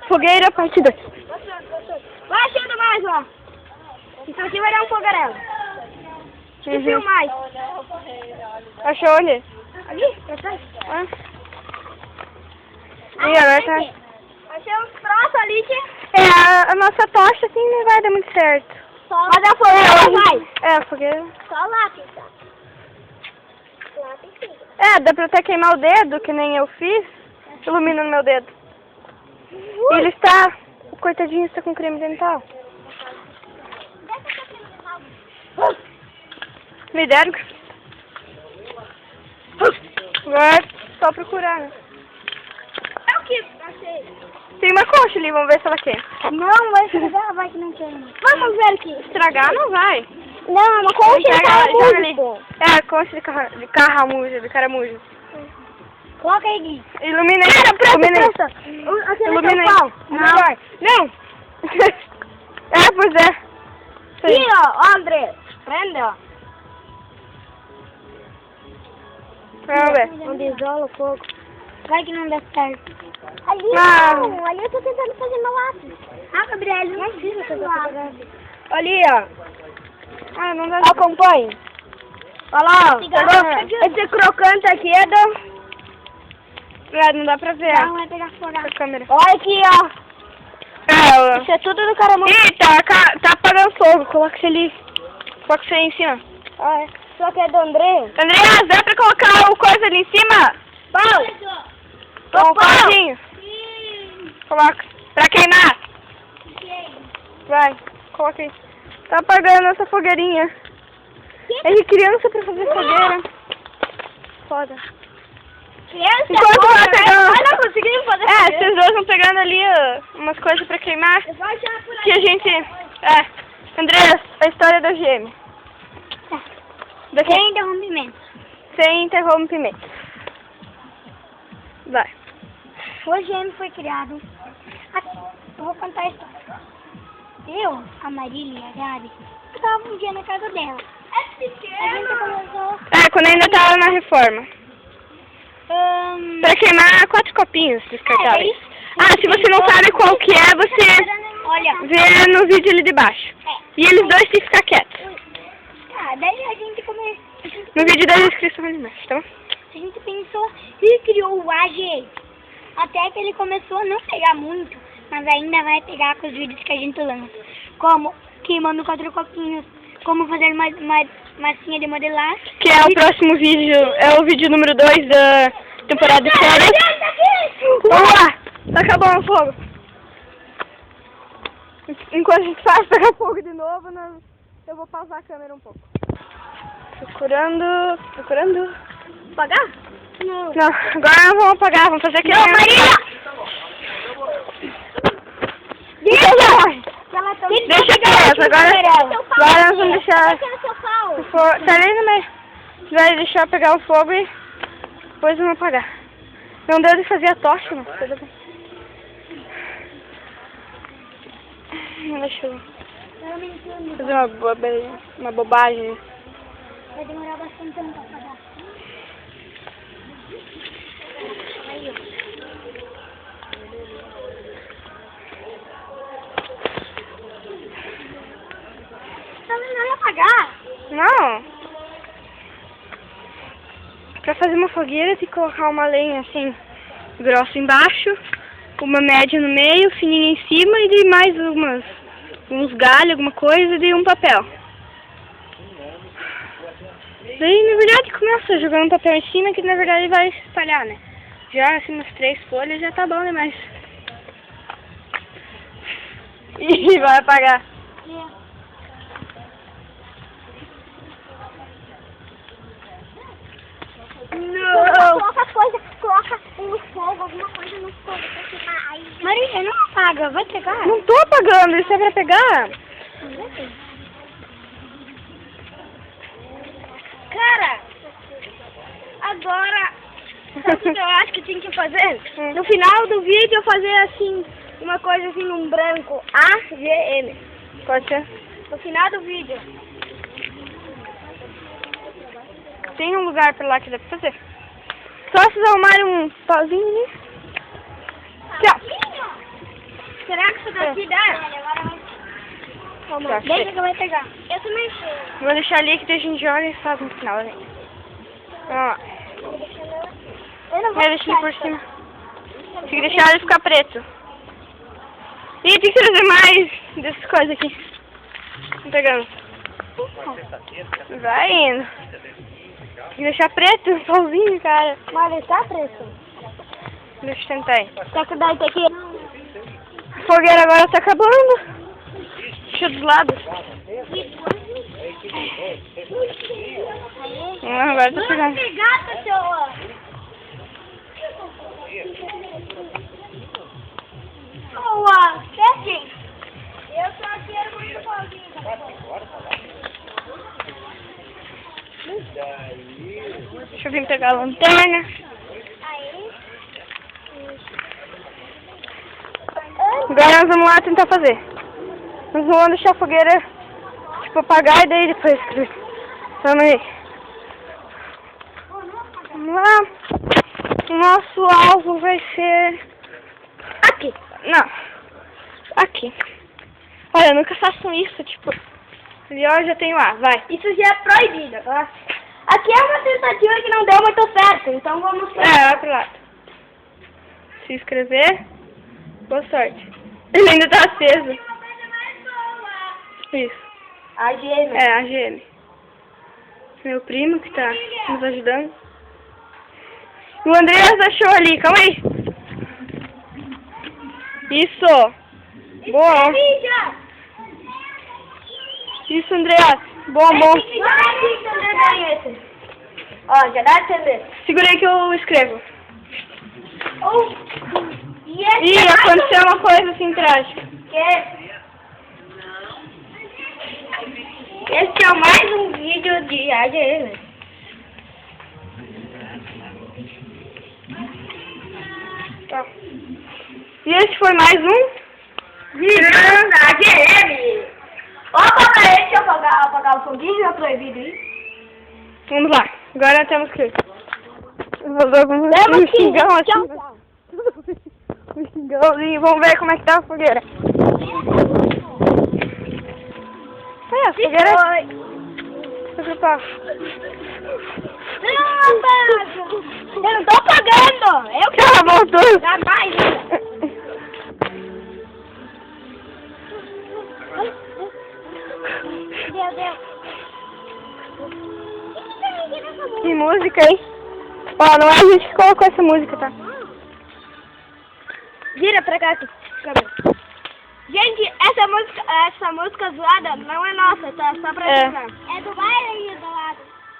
Fogueira, parte 2. Vai achando mais, ó. Isso aqui vai dar um fogarelo. E filma mais. Achou ali? Ali? Pra trás? Ah. E agora tá... Achei uns troços ali que... a nossa tocha assim não vai dar muito certo. Mas a fogueira vai. É, a fogueira... Só lá, tá? Lá tem que... dá pra até queimar o dedo, que nem eu fiz. Ilumina no meu dedo. E ele está... O coitadinho está com creme dental. Me deram. Agora só procurar, né? É o que? Achei. Tem uma concha ali, vamos ver se ela quer. Não, vai estragar, vai que não tem. Vamos ver aqui. Estragar não vai. Não, é uma concha de caramujo. É, concha de caramujo, de caramujo. Coloca aí, Gui. Ilumina aí. Presta. Ilumina aí. Não. Vai. Não. Pois é. Sim, ó, André. Prende, ó. Vamos ver. Onde isola o fogo. Vai que não dá certo. Ali não. Ali eu tô tentando fazer meu lápis. Ah, Gabriel, não precisa fazer lápis. Ali, ó. Não dá. Acompanhe. Olha lá, ó. Esse crocante aqui é do... Não dá pra ver. Não, vai pegar fora. A câmera. Olha aqui, ó. Isso é tudo do caramujo. Ih, tá apagando fogo. Coloca isso ali. Coloca isso aí em cima. Só que é do André. Andreas, dá pra colocar o coisa ali em cima? Pau. Um pauzinho. Coloca. Pra queimar. Vai, coloca aí. Tá apagando essa fogueirinha. É de criança pra fazer fogueira. Foda. Criança, enquanto vai pegando... Nós não conseguimos fazer vocês dois vão pegando ali umas coisas pra queimar. Que a gente... Andreas, a história da gêmea. Sem interrompimento. Sem interrompimento. Vai. O gêmeo foi criado. Eu vou contar a história. Eu, a Marília e a Gabi, estava um dia na casa dela. A gente começou... quando ainda tava na reforma. Pra queimar 4 copinhos descartáveis. Se você não sabe qual que é, você vê no vídeo ali de baixo. E eles dois têm que ficar quietos. Daí a gente começou... No vídeo da descrição ali embaixo, tá bom? A gente pensou e criou o AG. Até que ele começou a não pegar muito, mas ainda vai pegar com os vídeos que a gente lança. Como queimando 4 copinhos, como fazer massinha de modelar. Que é o próximo vídeo, é o vídeo número 2 da temporada de férias. Vamos lá! Tá acabando o fogo. Enquanto a gente faz pegar fogo de novo, eu vou pausar a câmera um pouco. Procurando... Apagar? Não, agora vamos apagar, vamos fazer aqui. Não, Maria! Deixa quieto, agora nós vamos deixar... Tá ali no meio. Vai deixar pegar o fogo e depois vamos apagar. Não deu de fazer a tocha, mas tudo bem. Deixa eu fazer uma bobagem. Vai demorar bastante tempo pra apagar. Aí, ó. Não ia apagar. Não. Pra fazer uma fogueira tem que colocar uma lenha assim, grossa embaixo, uma média no meio, fininha em cima e de mais uns galhos, alguma coisa, e um papel. Daí, na verdade, começa jogando papel em cima, que na verdade vai espalhar, né? Já, assim, umas 3 folhas já tá bom, né? Mas... Ih, vai apagar. Não! Coloca coisa, coloca no fogo, alguma coisa no fogo pra queimar. Aí... Maria, não apaga, vai pegar? Não tô apagando, isso é pra pegar. Cara, agora, sabe o que eu acho que tinha que fazer? No final do vídeo eu fazer assim, uma coisa assim, um branco, AGM. Pode ser? No final do vídeo. Tem um lugar pra lá que dá pra fazer. Só vocês arrumarem um pauzinho ali. Tchau. Será que isso daqui dá? Tá, Deixa que eu vou pegar. Eu também sei. vou deixar ali que a gente joga e faz no final, né? Ó. Eu não vou Vai deixar ele por cima. Tem que deixar ele ficar preto. E tem que trazer mais dessas coisas aqui. Tô pegando. Vai indo. Tem que deixar preto, sozinho, cara. Mas ele tá preto. Deixa eu tentar aí. Só que daí tem que... A fogueira agora tá acabando. Deixa dos lados. Agora tá pegando. Gata, seu... Boa! Certinho. Eu só quero muito sozinho. Deixa eu vir pegar a lanterna. Agora nós vamos lá tentar fazer. Nós vamos deixar a fogueira tipo apagar e daí depois. Vamos aí. Vamos lá. O nosso alvo vai ser aqui. Não. Aqui. Olha, nunca façam isso, tipo. Ali ó, já tenho lá, vai. Isso já é proibido, tá? Aqui é uma tentativa que não deu muito certo, então vamos... Vai pro lado. Se inscrever. Boa sorte. Ele ainda tá aceso. Isso. A gêmea. É, a GM. Meu primo que tá nos ajudando. O Andreas achou ali, calma aí. Isso. Boa. Isso, Andreas. Bom. Ó, já dá pra entender. Segura aí que eu escrevo. E Ih, aconteceu uma coisa assim trágica. Esse é mais um vídeo de AGM. Tá. E esse foi mais um vídeo da AGM. Opa, peraí, deixa eu apagar o foguinho, é proibido isso. Vamos lá. Agora temos que... Temos que... xingão aqui. Um xingãozinho. Vamos ver como é que tá a fogueira. É, a fogueira... Eu não tô pagando! Eu que Ela voltou. dá mais! Meu Deus! Que música, hein? Ó, não é a gente que colocou essa música, tá? Vira pra cá, câmera. Gente, essa música zoada não é nossa, tá? Só pra avisar. É do baile aí do lado.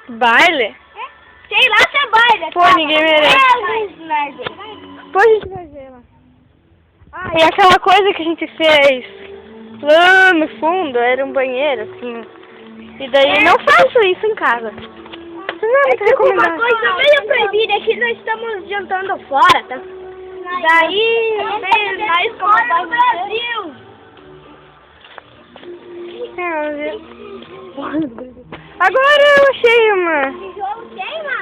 Baile? Sei lá se é baile. Pô, ninguém merece. Depois a gente vai ver lá. Ah, e aquela coisa que a gente fez lá no fundo, era um banheiro, assim. E daí não faço isso em casa. Isso não é muito Uma recomendado. coisa meio proibida é que nós estamos jantando fora, tá? Daí, nós como no Brasil. Agora eu achei uma Tijolo queima.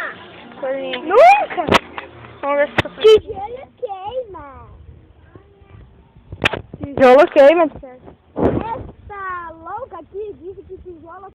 coisinha. Nunca! Vamos ver se eu... Tijolo queima. Tijolo queima, certo? Essa louca aqui disse que tijolo